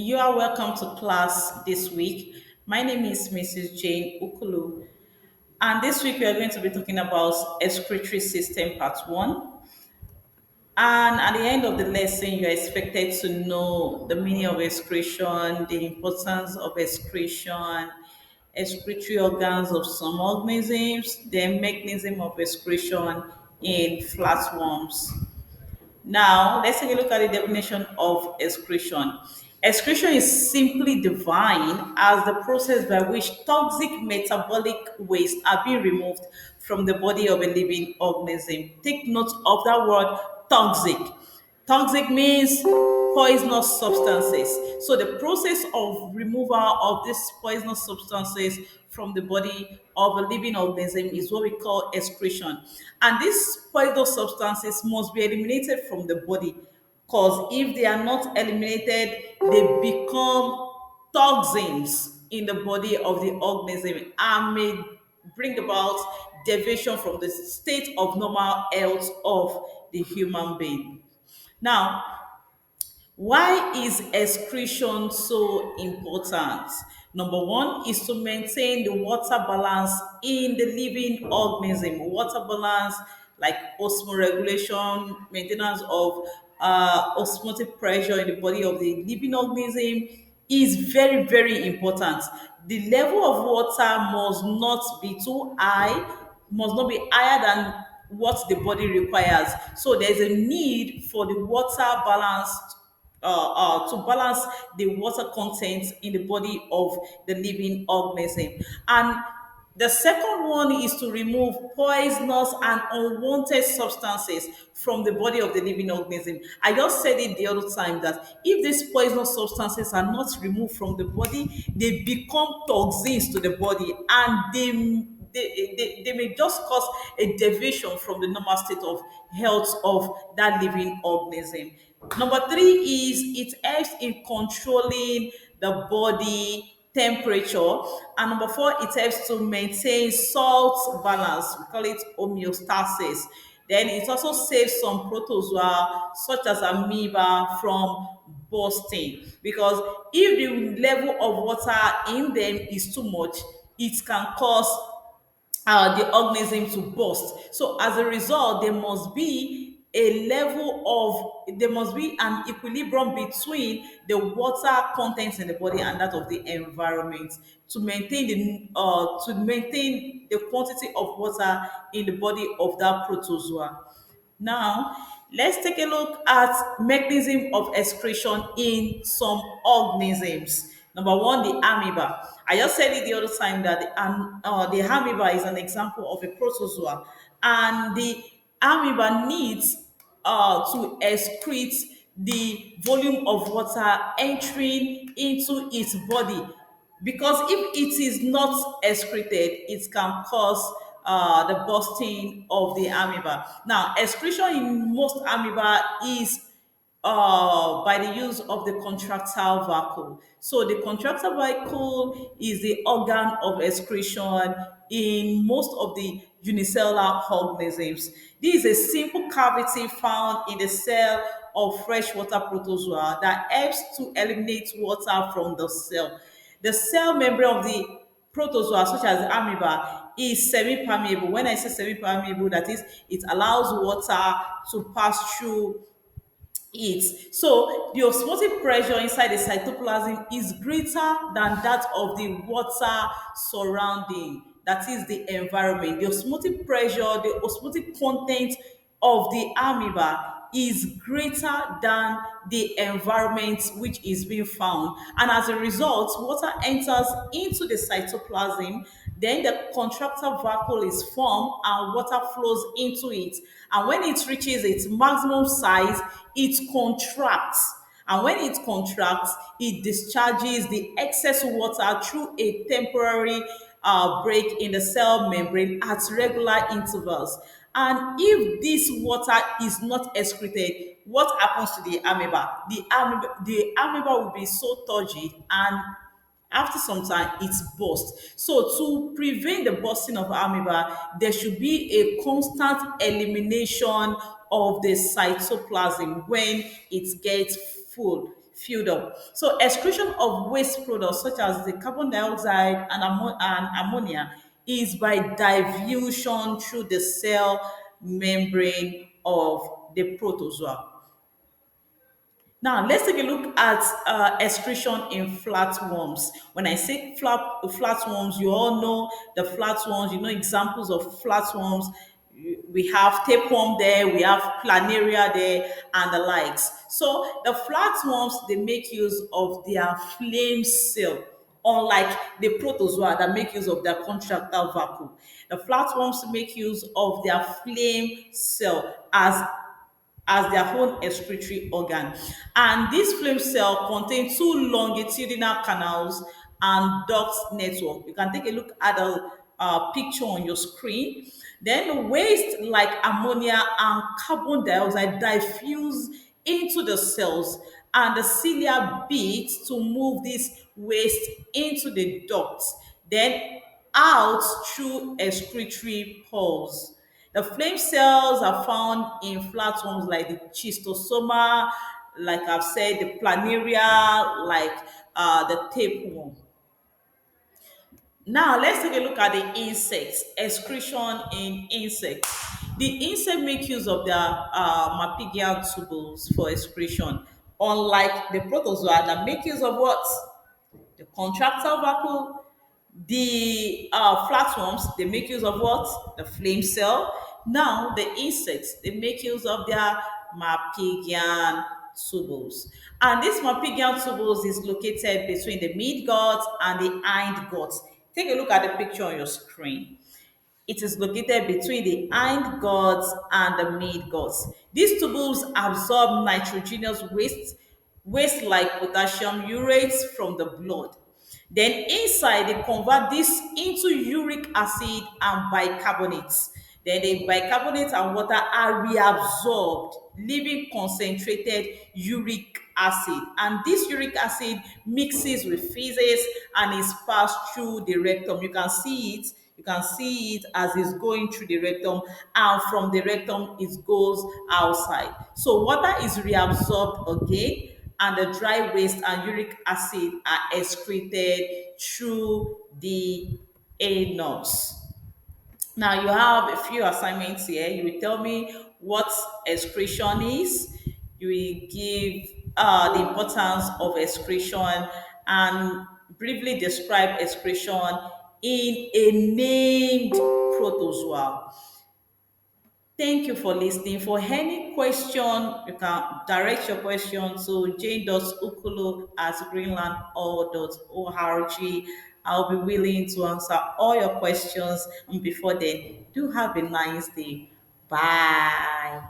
You are welcome to class this week. My name is Mrs. Jane Ukulu, and this week we are going to be talking about excretory system part 1. And at the end of the lesson, you are expected to know the meaning of excretion, the importance of excretion, excretory organs of some organisms, the mechanism of excretion in flatworms. Now, let's take a look at the definition of excretion. Excretion is simply defined as the process by which toxic metabolic waste are being removed from the body of a living organism. Take note of that word toxic. Toxic means poisonous substances. So the process of removal of these poisonous substances from the body of a living organism is what we call excretion. And these poisonous substances must be eliminated from the body because if they are not eliminated, they become toxins in the body of the organism and may bring about deviation from the state of normal health of the human being. Now, why is excretion so important? Number one is to maintain the water balance in the living organism. Water balance, like osmoregulation, maintenance of osmotic pressure in the body of the living organism is very, very important. The level of water must not be too high, must not be higher than what the body requires. So there's a need for the water balanced to balance the water content in the body of the living organism. And the second one is to remove poisonous and unwanted substances from the body of the living organism. I just said it the other time that if these poisonous substances are not removed from the body, they become toxins to the body and they may just cause a deviation from the normal state of health of that living organism. Number three is it helps in controlling the body temperature. And number four, it helps to maintain salt balance. We call it homeostasis. Then it also saves some protozoa, such as amoeba, from bursting. Because if the level of water in them is too much, it can cause the organism to burst. So as a result, there must be an equilibrium between the water contents in the body and that of the environment to maintain the quantity of water in the body of that protozoa. Now, let's take a look at mechanism of excretion in some organisms. Number one, the amoeba. I just said it the other time that the amoeba is an example of a protozoa, and the amoeba needs to excrete the volume of water entering into its body, because if it is not excreted, it can cause the bursting of the amoeba. Now, excretion in most amoeba is by the use of the contractile vacuole. So the contractile vacuole is the organ of excretion in most of the unicellular organisms. This is a simple cavity found in the cell of freshwater protozoa that helps to eliminate water from the cell. The cell membrane of the protozoa, such as the amoeba, is semi-permeable. When I say semi-permeable, that is, it allows water to pass through it. So the osmotic pressure inside the cytoplasm is greater than that of the water surrounding, that is the environment. The osmotic pressure, the osmotic content of the amoeba is greater than the environment which is being found. And as a result, water enters into the cytoplasm, then the contractile vacuole is formed and water flows into it. And when it reaches its maximum size, it contracts. And when it contracts, it discharges the excess water through a temporary break in the cell membrane at regular intervals. And if this water is not excreted, what happens to the amoeba? The amoeba will be so turgid, and after some time it's burst. So to prevent the bursting of amoeba, there should be a constant elimination of the cytoplasm when it gets filled up. So excretion of waste products such as the carbon dioxide and, and ammonia is by diffusion through the cell membrane of the protozoa. Now, let's take a look at excretion in flatworms. When I say flatworms, you all know the flatworms, you know examples of flatworms. We have tapeworm there, we have planaria there, and the likes. So, the flatworms, they make use of their flame cell, unlike the protozoa that make use of their contractile vacuum. The flatworms make use of their flame cell as their own excretory organ. And this flame cell contains two longitudinal canals and duct network. You can take a look at the picture on your screen. Then waste like ammonia and carbon dioxide diffuse into the cells, and the cilia beats to move this waste into the ducts, then out through excretory pores. The flame cells are found in flatworms like the schistosoma, like I've said, the planaria, like the tapeworm. Now let's take a look at the insects, excretion in insects. The insect make use of their mammalian tubules for excretion, unlike the protozoa that make use of what? The contractile vacuole. The flatworms, they make use of what? The flame cell. Now the insects, they make use of their mammalian tubules. And this mammalian tubules is located between the midgut and the hindgut. Take a look at the picture on your screen. It is located between the hindguts and the midguts. These tubules absorb nitrogenous waste like potassium urate from the blood. Then inside, they convert this into uric acid and bicarbonates. Then the bicarbonate and water are reabsorbed, leaving concentrated uric acid. And this uric acid mixes with feces and is passed through the rectum. You can see it as it's going through the rectum, and from the rectum it goes outside. So water is reabsorbed again, and the dry waste and uric acid are excreted through the anus. Now you have a few assignments here. You will tell me what excretion is. You will give the importance of excretion and briefly describe excretion in a named protozoa. Thank you for listening. For any question, you can direct your question to jane.ukulu@greenland.org. I'll be willing to answer all your questions. And before then, do have a nice day. Bye.